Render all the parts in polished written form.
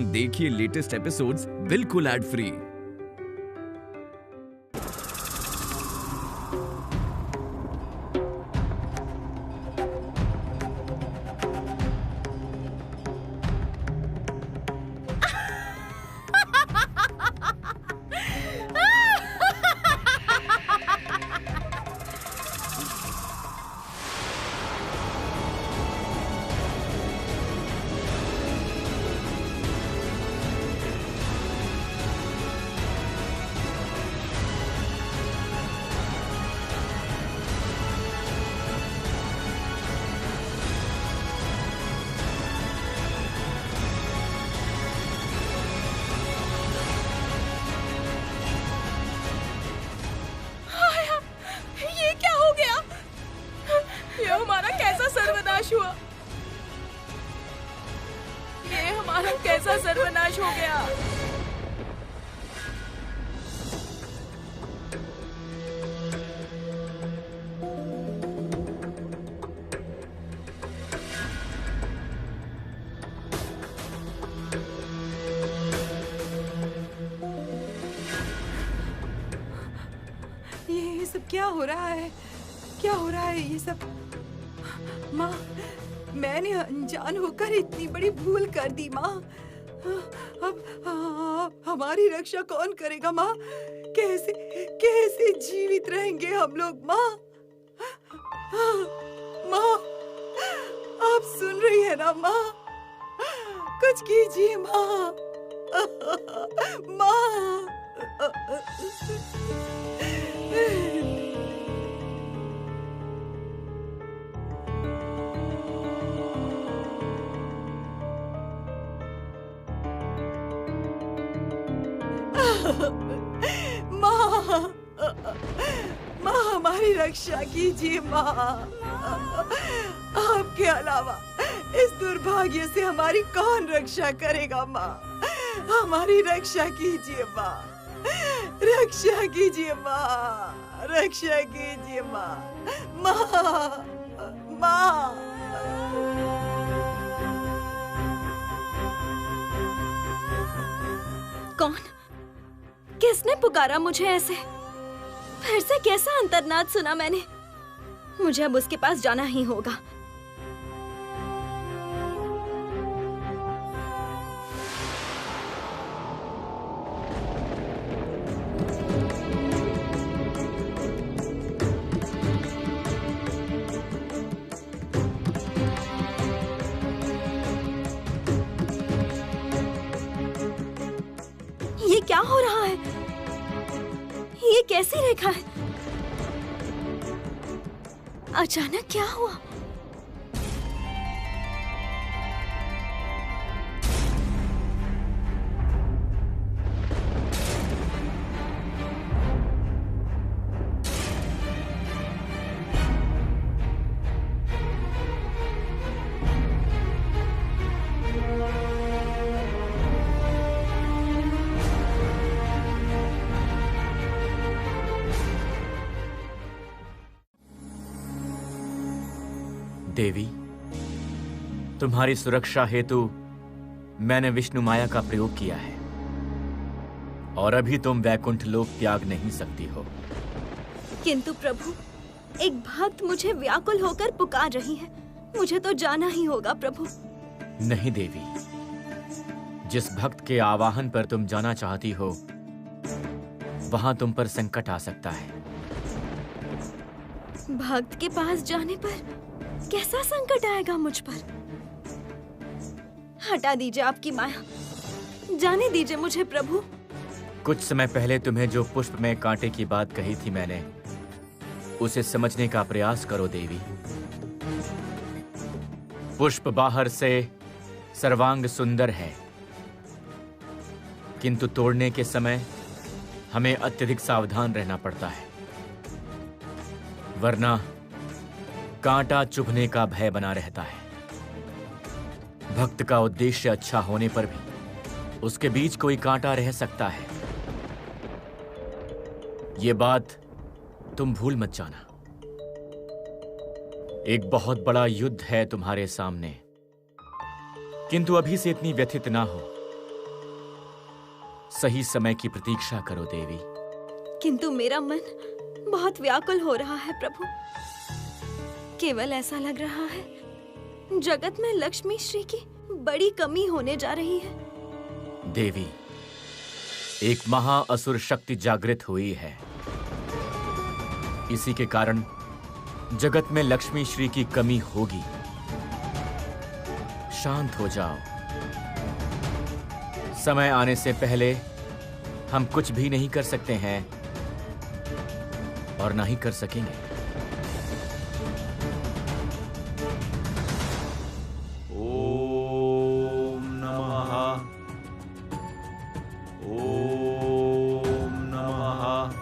देखिए latest episodes बिल्कुल ad free. कैसा सर्वनाश हो गया। ये सब क्या हो रहा है? क्या हो रहा है ये सब? माँ, मैंने अनजान होकर इतनी बड़ी भूल कर दी माँ। अब हमारी रक्षा कौन करेगा माँ? कैसे कैसे जीवित रहेंगे हम लोग माँ? माँ, आप सुन रही है ना माँ? कुछ कीजिए माँ। माँ, माँ, माँ हमारी रक्षा कीजिए माँ। आपके अलावा इस दुर्भाग्य से हमारी कौन रक्षा करेगा माँ? हमारी रक्षा कीजिए माँ, रक्षा कीजिए माँ, रक्षा कीजिए माँ। माँ, माँ। कौन? किसने पुकारा मुझे ऐसे? फिर से कैसा अंतर्नाद सुना मैंने? मुझे अब उसके पास जाना ही होगा। ये क्या हो रहा है? ये कैसी रेखा है? अचानक क्या हुआ? देवी, तुम्हारी सुरक्षा हेतु मैंने विष्णु माया का प्रयोग किया है और अभी तुम वैकुंठ लोक त्याग नहीं सकती हो। किंतु प्रभु, एक भक्त मुझे व्याकुल होकर पुकार रही है। मुझे तो जाना ही होगा प्रभु। नहीं देवी, जिस भक्त के आवाहन पर तुम जाना चाहती हो वहां तुम पर संकट आ सकता है। भक्त के पास जाने पर कैसा संकट आएगा मुझ पर? हटा दीजिए आपकी माया, जाने दीजिए मुझे प्रभु। कुछ समय पहले तुम्हें जो पुष्प में कांटे की बात कही थी मैंने, उसे समझने का प्रयास करो देवी। पुष्प बाहर से सर्वांग सुंदर है, किंतु तोड़ने के समय हमें अत्यधिक सावधान रहना पड़ता है, वरना कांटा चुभने का भय बना रहता है। भक्त का उद्देश्य अच्छा होने पर भी उसके बीच कोई कांटा रह सकता है। ये बात तुम भूल मत जाना। एक बहुत बड़ा युद्ध है तुम्हारे सामने, किंतु अभी से इतनी व्यथित ना हो। सही समय की प्रतीक्षा करो देवी। किंतु मेरा मन बहुत व्याकुल हो रहा है प्रभु। केवल ऐसा लग रहा है जगत में लक्ष्मी श्री की बड़ी कमी होने जा रही है। देवी, एक महाअसुर शक्ति जागृत हुई है। इसी के कारण जगत में लक्ष्मी श्री की कमी होगी। शांत हो जाओ। समय आने से पहले हम कुछ भी नहीं कर सकते हैं और ना ही कर सकेंगे। ओम नमः। ओम नमः।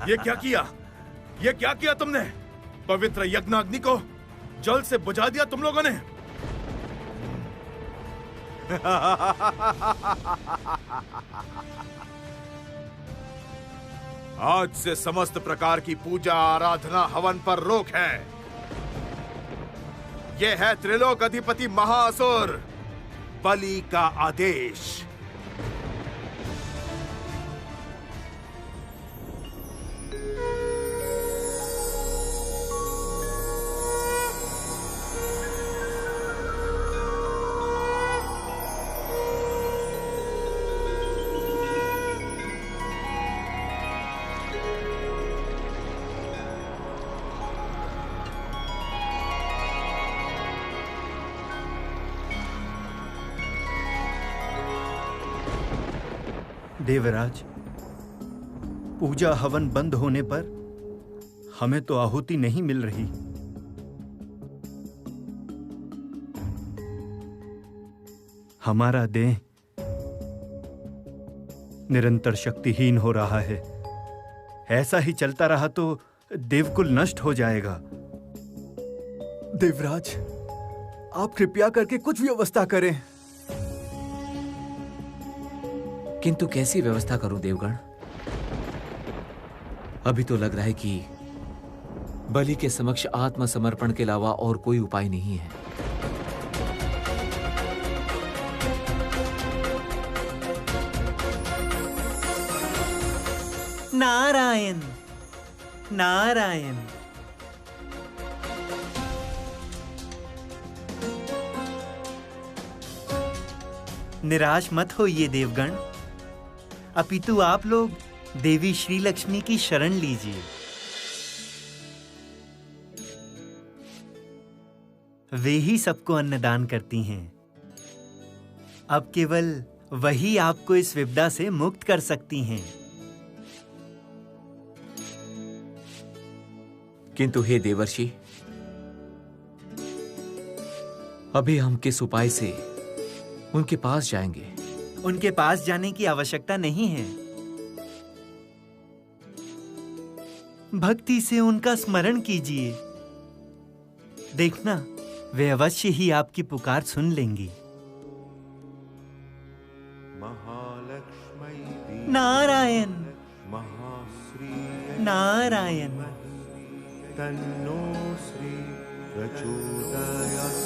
ये क्या किया? ये क्या किया तुमने? पवित्र यज्ञाग्नि को जल से बुझा दिया तुम लोगों ने। आज से समस्त प्रकार की पूजा आराधना हवन पर रोक है। यह है त्रिलोक अधिपति महाअसुर बलि का आदेश। देवराज, पूजा हवन बंद होने पर हमें तो आहुति नहीं मिल रही। हमारा देह निरंतर शक्तिहीन हो रहा है। ऐसा ही चलता रहा तो देवकुल नष्ट हो जाएगा। देवराज, आप कृपया करके कुछ व्यवस्था करें। किंतु कैसी व्यवस्था करूं देवगण? अभी तो लग रहा है कि बलि के समक्ष आत्मसमर्पण के अलावा और कोई उपाय नहीं है। नारायण नारायण। निराश मत होइए देवगण, अपितु आप लोग देवी श्री लक्ष्मी की शरण लीजिए। वे ही सबको अन्नदान करती हैं। अब केवल वही आपको इस विपदा से मुक्त कर सकती हैं। किंतु हे देवर्षि, अभी हम किस उपाय से उनके पास जाएंगे? उनके पास जाने की आवश्यकता नहीं है। भक्ति से उनका स्मरण कीजिए। देखना, वे अवश्य ही आपकी पुकार सुन लेंगी। नारायण नारायण। तन्नो श्री प्रचोदयात्।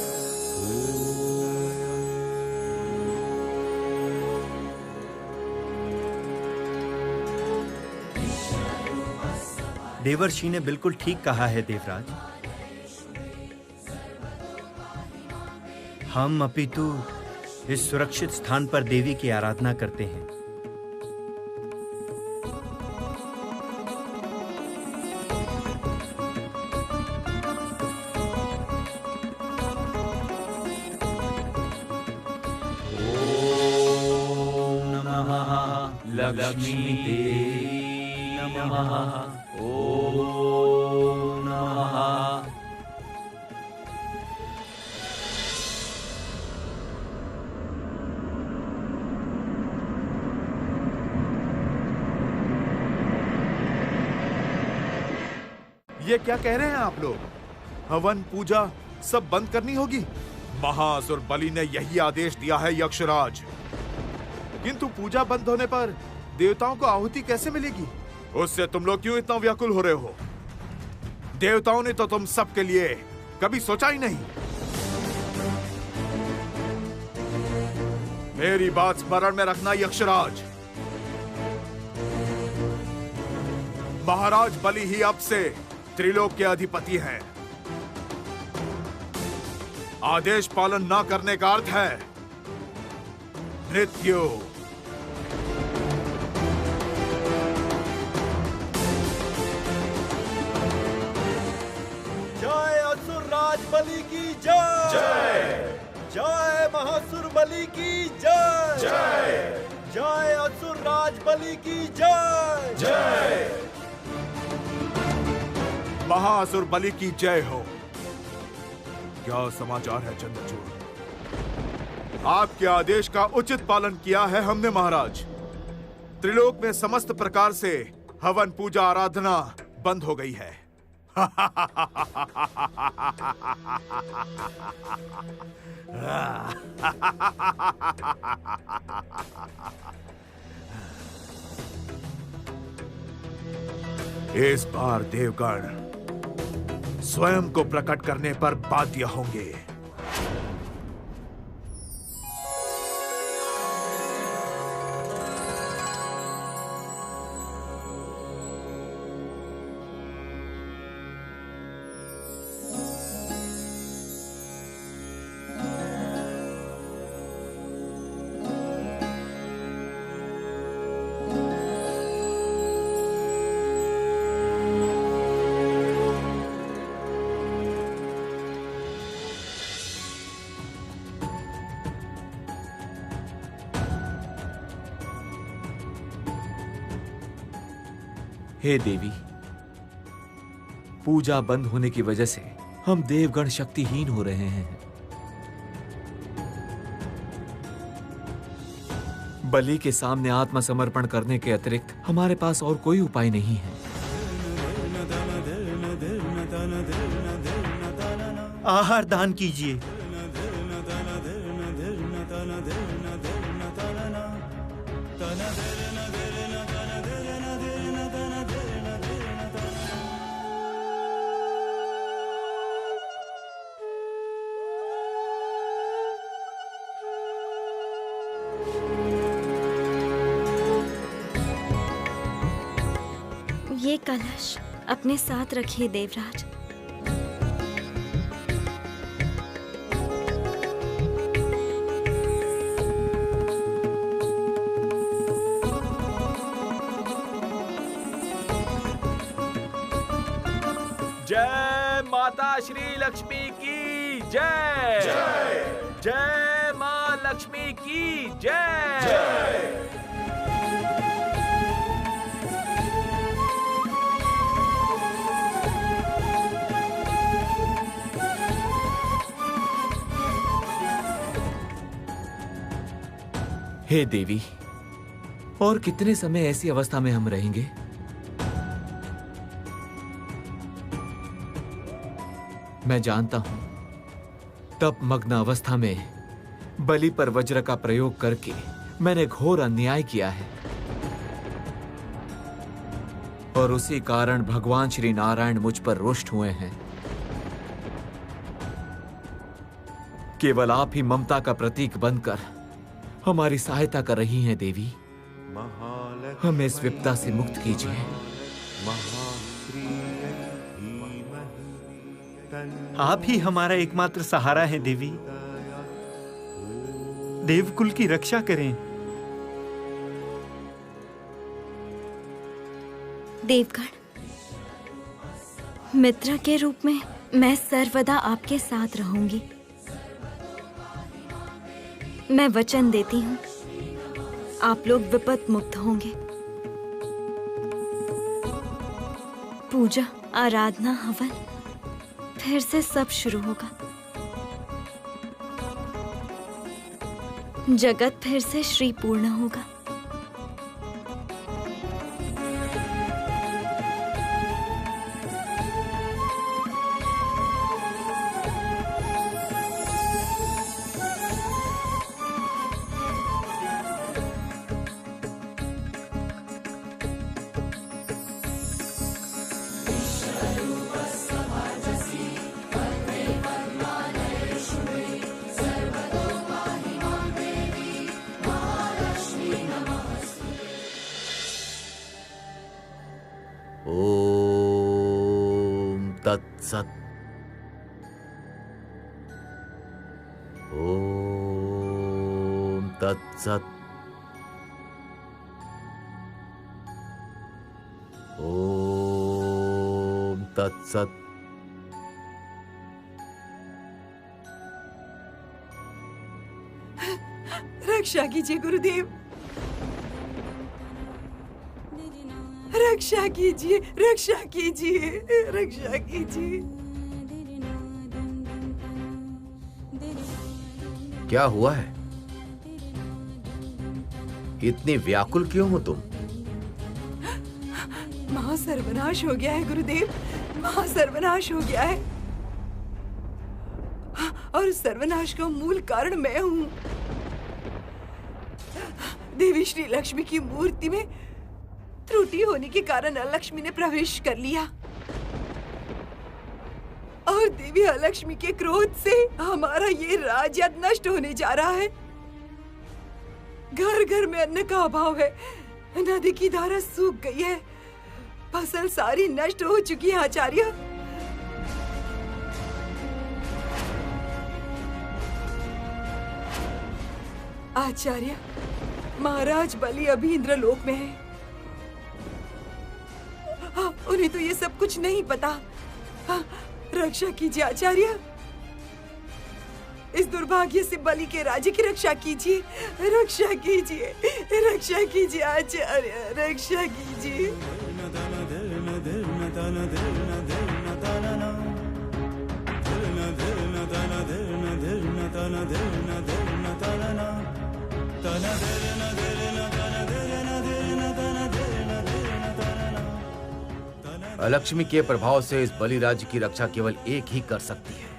देवर्षि ने बिल्कुल ठीक कहा है देवराज। हम अपितु इस सुरक्षित स्थान पर देवी की आराधना करते हैं। लक्ष्मी देवी नमः। ओम नमः। ये क्या कह रहे हैं आप लोग? हवन पूजा सब बंद करनी होगी? महासुर बलि ने यही आदेश दिया है यक्षराज। किंतु पूजा बंद होने पर देवताओं को आहुति कैसे मिलेगी? उससे तुम लोग क्यों इतना व्याकुल हो रहे हो? देवताओं ने तो तुम सबके लिए कभी सोचा ही नहीं। मेरी बात स्मरण में रखना यक्षराज। महाराज बलि ही अब से त्रिलोक के अधिपति हैं। आदेश पालन न करने का अर्थ है मृत्यु। जय असुर राज बलि की जय। जय जय महासुर बलि की जय। जय जय असुर राज बलि की जय। जय महासुर बलि की जय हो। क्या समाचार है चंद्रचूड़? आपके आदेश का उचित पालन किया है हमने महाराज। त्रिलोक में समस्त प्रकार से हवन पूजा आराधना बंद हो गई है। इस बार देवगण स्वयं को प्रकट करने पर बाध्य होंगे। हे देवी, पूजा बंद होने की वजह से हम देवगण शक्तिहीन हो रहे हैं। बलि के सामने आत्मसमर्पण करने के अतिरिक्त हमारे पास और कोई उपाय नहीं है। आहार दान कीजिए। ये कलश अपने साथ रखिए देवराज। जय माता श्री लक्ष्मी की जय। जय जय मां लक्ष्मी की जय। जय हे देवी, और कितने समय ऐसी अवस्था में हम रहेंगे? मैं जानता हूं तप मग्न अवस्था में बलि पर वज्र का प्रयोग करके मैंने घोर अन्याय किया है, और उसी कारण भगवान श्री नारायण मुझ पर रुष्ट हुए हैं। केवल आप ही ममता का प्रतीक बनकर हमारी सहायता कर रही हैं देवी। हमें इस विपदा से मुक्त कीजिए। आप ही हमारा एकमात्र सहारा है देवी। देवकुल की रक्षा करें। देवगण, मित्र के रूप में मैं सर्वदा आपके साथ रहूंगी। मैं वचन देती हूँ आप लोग विपद मुक्त होंगे। पूजा, आराधना, हवन, फिर से सब शुरू होगा। जगत फिर से श्री पूर्ण होगा। ओम तत्सत। ओम तत्सत। ओम तत्सत। रक्षा कीजिए गुरुदेव, रक्षा कीजिए, रक्षा कीजिए, रक्षा कीजिए। क्या हुआ है? इतनी व्याकुल क्यों हो तुम? महा सर्वनाश हो गया है गुरुदेव, महा सर्वनाश हो गया है, और सर्वनाश का मूल कारण मैं हूँ। देवी श्री लक्ष्मी की मूर्ति में त्रुटि होने के कारण अलक्ष्मी ने प्रवेश कर लिया, और देवी अलक्ष्मी के क्रोध से हमारा ये राज्य नष्ट होने जा रहा है। घर घर में अन्न का अभाव है, नदी की धारा सूख गई है, फसल सारी नष्ट हो चुकी है आचार्य। आचार्य, महाराज बलि अभी इंद्रलोक में है। उन्हें तो ये सब कुछ नहीं पता। रक्षा कीजिए आचार्य, इस दुर्भाग्य से बलि के राज्य की रक्षा कीजिए, रक्षा कीजिए, रक्षा कीजिए आचार्य, रक्षा कीजिए। अलक्ष्मी के प्रभाव से इस बलि राज्य की रक्षा केवल एक ही कर सकती है,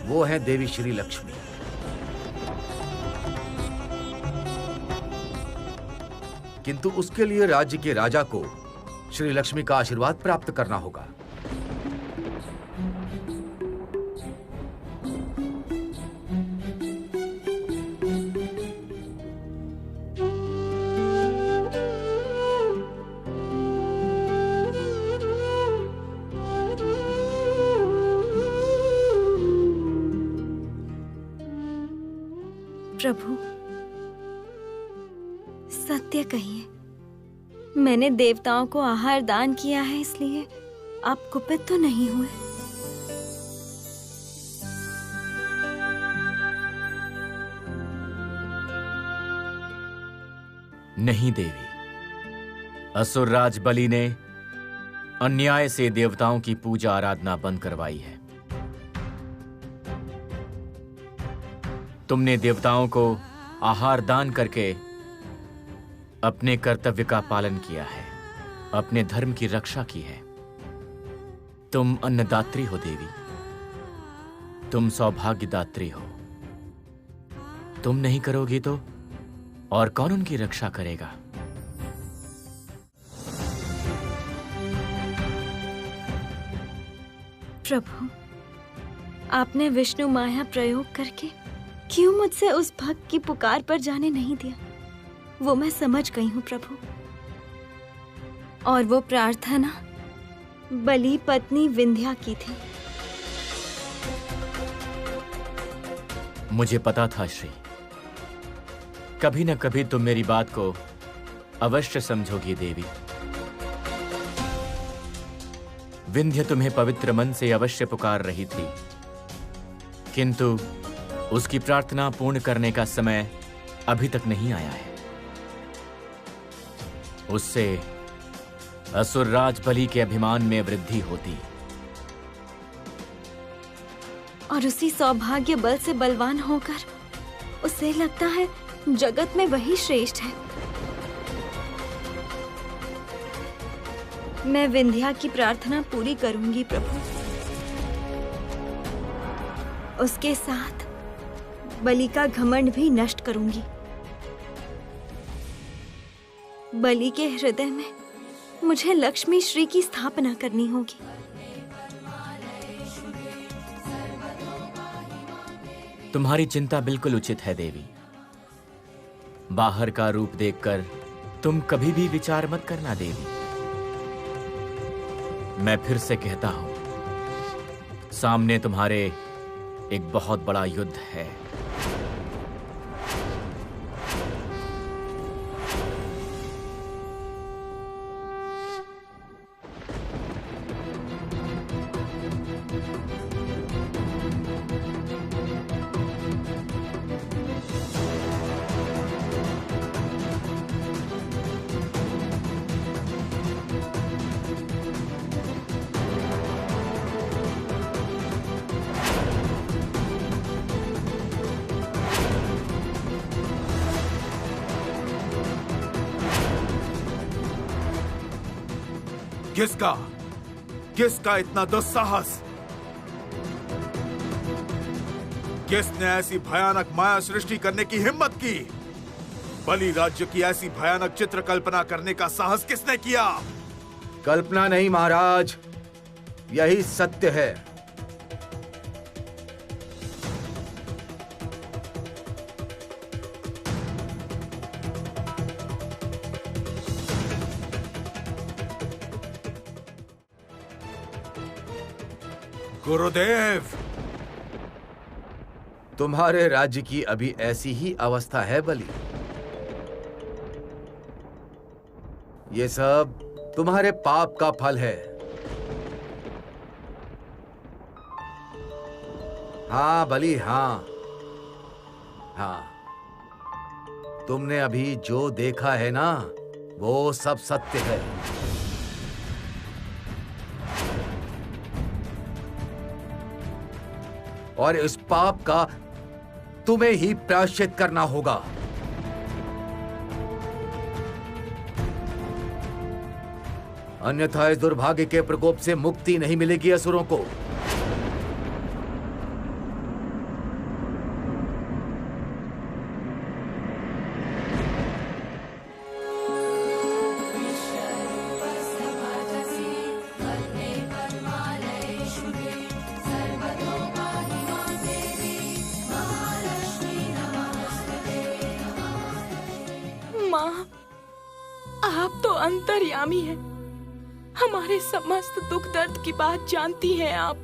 वो है देवी श्री लक्ष्मी। किंतु उसके लिए राज्य के राजा को श्री लक्ष्मी का आशीर्वाद प्राप्त करना होगा। प्रभु, सत्य कहिए, मैंने देवताओं को आहार दान किया है, इसलिए आप कुपित तो नहीं हुए? नहीं देवी, असुरराज बलि ने अन्याय से देवताओं की पूजा आराधना बंद करवाई है। तुमने देवताओं को आहार दान करके अपने कर्तव्य का पालन किया है, अपने धर्म की रक्षा की है। तुम अन्नदात्री हो देवी, तुम सौभाग्यदात्री हो। तुम नहीं करोगी तो और कौन उनकी रक्षा करेगा? प्रभु, आपने विष्णु माया प्रयोग करके क्यों मुझसे उस भक्त की पुकार पर जाने नहीं दिया, वो मैं समझ गई हूँ प्रभु। और वो प्रार्थना बलि पत्नी विंध्या की थी। मुझे पता था श्री, कभी न कभी तुम मेरी बात को अवश्य समझोगी देवी। विंध्य तुम्हें पवित्र मन से अवश्य पुकार रही थी, किंतु उसकी प्रार्थना पूर्ण करने का समय अभी तक नहीं आया है। उससे असुरराज बलि के अभिमान में वृद्धि होती और उसी सौभाग्य बल से बलवान होकर उसे लगता है जगत में वही श्रेष्ठ है। मैं विंध्या की प्रार्थना पूरी करूंगी प्रभु। उसके साथ बलि का घमंड भी नष्ट करूंगी। बलि के हृदय में मुझे लक्ष्मी श्री की स्थापना करनी होगी। तुम्हारी चिंता बिल्कुल उचित है देवी। बाहर का रूप देखकर तुम कभी भी विचार मत करना देवी। मैं फिर से कहता हूं, सामने तुम्हारे एक बहुत बड़ा युद्ध है। किसका इतना दुस्साहस? किसने ऐसी भयानक माया सृष्टि करने की हिम्मत की? बलि राज्य की ऐसी भयानक चित्र कल्पना करने का साहस किसने किया? कल्पना नहीं महाराज, यही सत्य है। गुरुदेव, तुम्हारे राज्य की अभी ऐसी ही अवस्था है बलि। ये सब तुम्हारे पाप का फल है। हाँ बलि, हाँ हाँ, तुमने अभी जो देखा है ना, वो सब सत्य है। और इस पाप का तुम्हें ही प्रायश्चित करना होगा। अन्यथा इस दुर्भाग्य के प्रकोप से मुक्ति नहीं मिलेगी असुरों को। आप तो अंतर्यामी हैं। हमारे समस्त दुख दर्द की बात जानती हैं आप।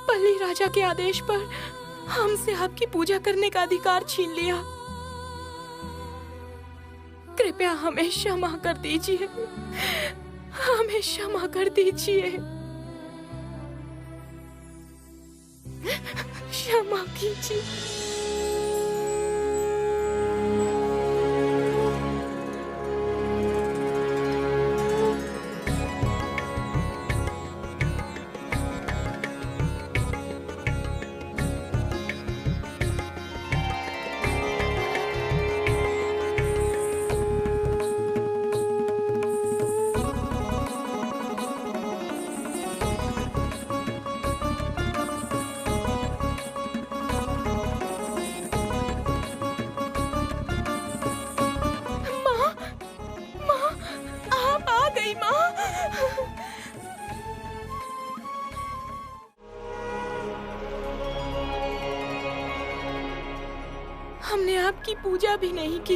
बलि राजा के आदेश पर हमसे आपकी पूजा करने का अधिकार छीन लिया। कृपया हमें क्षमा कर दीजिए, हमें क्षमा कर दीजिए, क्षमा कीजिए। हमने आपकी पूजा भी नहीं की,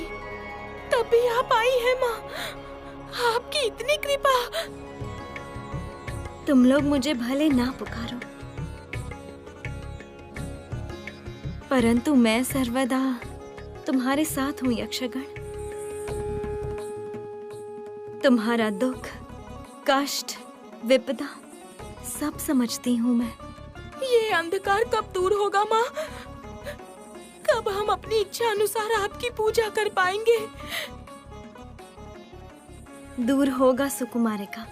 तब भी आप आई हैं माँ। आपकी इतनी कृपा। तुम लोग मुझे भले ना पुकारो, परंतु मैं सर्वदा तुम्हारे साथ हूँ यक्षगण। तुम्हारा दुख कष्ट, विपदा सब समझती हूँ मैं। ये अंधकार कब दूर होगा माँ? कब हम अपनी इच्छा अनुसार आपकी पूजा कर पाएंगे? दूर होगा सुकुमारिका,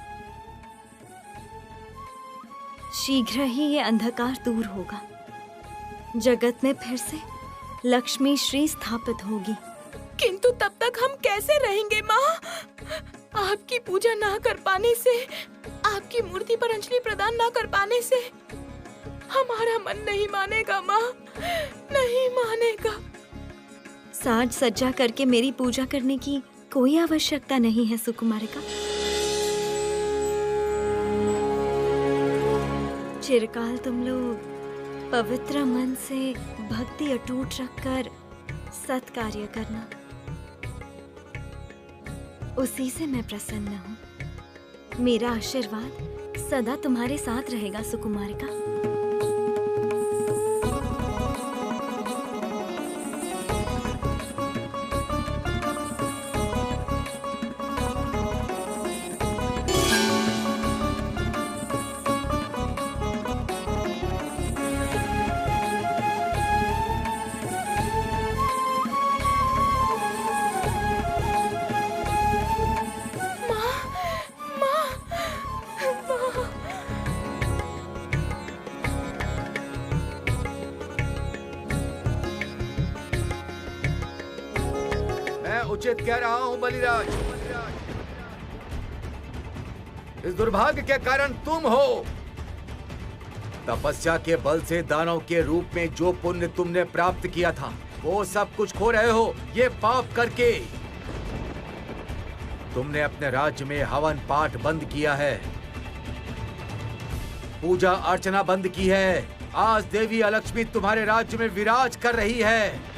शीघ्र ही ये अंधकार दूर होगा। जगत में फिर से लक्ष्मी श्री स्थापित होगी। किंतु तब तक हम कैसे रहेंगे माँ? आपकी पूजा ना कर पाने से, आपकी मूर्ति पर अंजलि प्रदान ना कर पाने से हमारा मन नहीं मानेगा माँ, नहीं मानेगा। साज सज्जा करके मेरी पूजा करने की कोई आवश्यकता नहीं है सुकुमारिका। चिरकाल तुम लोग पवित्र मन से भक्ति अटूट रखकर सत्कार्य करना, उसी से मैं प्रसन्न हूँ। मेरा आशीर्वाद सदा तुम्हारे साथ रहेगा सुकुमारिका। उचित कह रहा हूं बलिराज, इस दुर्भाग्य के कारण तुम हो। तपस्या के बल से दानव के रूप में जो पुण्य तुमने प्राप्त किया था वो सब कुछ खो रहे हो ये पाप करके। तुमने अपने राज्य में हवन पाठ बंद किया है, पूजा अर्चना बंद की है। आज देवी अलक्ष्मी तुम्हारे राज्य में विराज कर रही है।